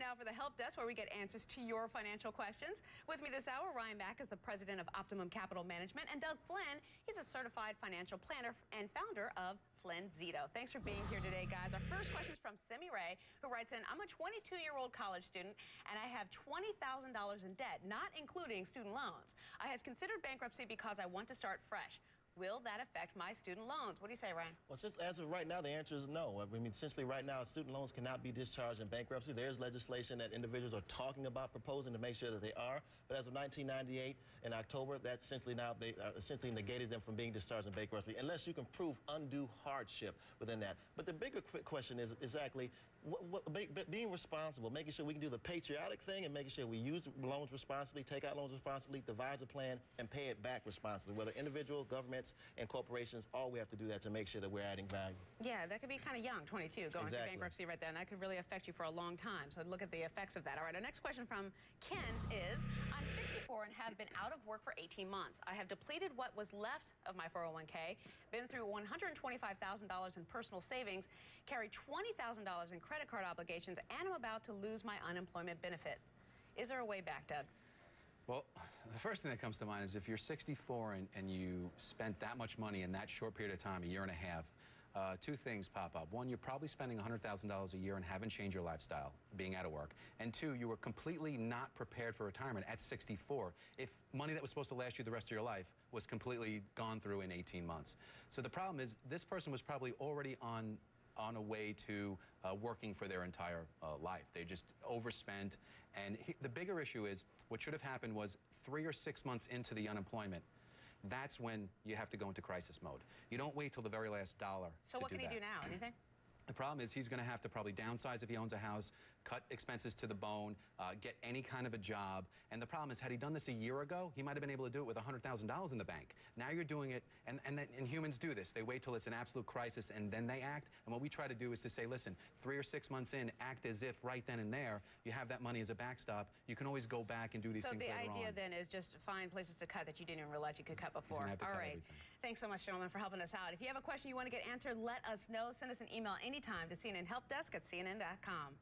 now for the Help Desk, where we get answers to your financial questions. With me this hour, Mack is the president of Optimum Capital Management, and Doug Flynn, he's a certified financial planner and founder of Flynn Zito. Thanks for being here today, guys. Our first question is from Simi Ray, who writes in, I'm a 22-year-old college student, and I have $20,000 in debt, not including student loans. I have considered bankruptcy because I want to start fresh. Will that affect my student loans? What do you say, Ryan? Well, since as of right now, the answer is no. I mean, essentially right now, student loans cannot be discharged in bankruptcy. There's legislation that individuals are talking about proposing to make sure that they are. But as of 1998 in October, that's essentially now they essentially negated them from being discharged in bankruptcy, unless you can prove undue hardship within that. But the bigger question is exactly being responsible, making sure we can do the patriotic thing and making sure we use loans responsibly, take out loans responsibly, devise a plan, and pay it back responsibly. Whether individual, governments, and corporations, all we have to do that to make sure that we're adding value. Yeah, that could be kind of young, 22, going through bankruptcy right there, and that could really affect you for a long time. So look at the effects of that. All right, our next question from Ken is, I'm 64 and have been out of work for 18 months. I have depleted what was left of my 401k, been through $125,000 in personal savings, carry $20,000 in credit card obligations, and I'm about to lose my unemployment benefit. Is there a way back, Doug? Well, the first thing that comes to mind is if you're 64 and you spent that much money in that short period of time, a year and a half, two things pop up. One, you're probably spending $100,000 a year and haven't changed your lifestyle, being out of work. And two, you were completely not prepared for retirement at 64 if money that was supposed to last you the rest of your life was completely gone through in 18 months. So the problem is this person was probably already on a way to working for their entire life. They just overspent. And the bigger issue is what should have happened was 3 or 6 months into the unemployment, that's when you have to go into crisis mode. You don't wait till the very last dollar. So what can he do now? Anything? The problem is he's going to have to probably downsize if he owns a house, cut expenses to the bone, get any kind of a job. And the problem is, had he done this a year ago, he might have been able to do it with $100,000 in the bank. Now you're doing it, and humans do this. They wait till it's an absolute crisis, and then they act. And what we try to do is to say, listen, 3 or 6 months in, act as if right then and there you have that money as a backstop. You can always go back and do these things later on. So the idea then is just find places to cut that you didn't even realize you could cut before. All right. Everything. Thanks so much, gentlemen, for helping us out. If you have a question you want to get answered, let us know. Send us an email anytime to CNN Help Desk at CNN.com.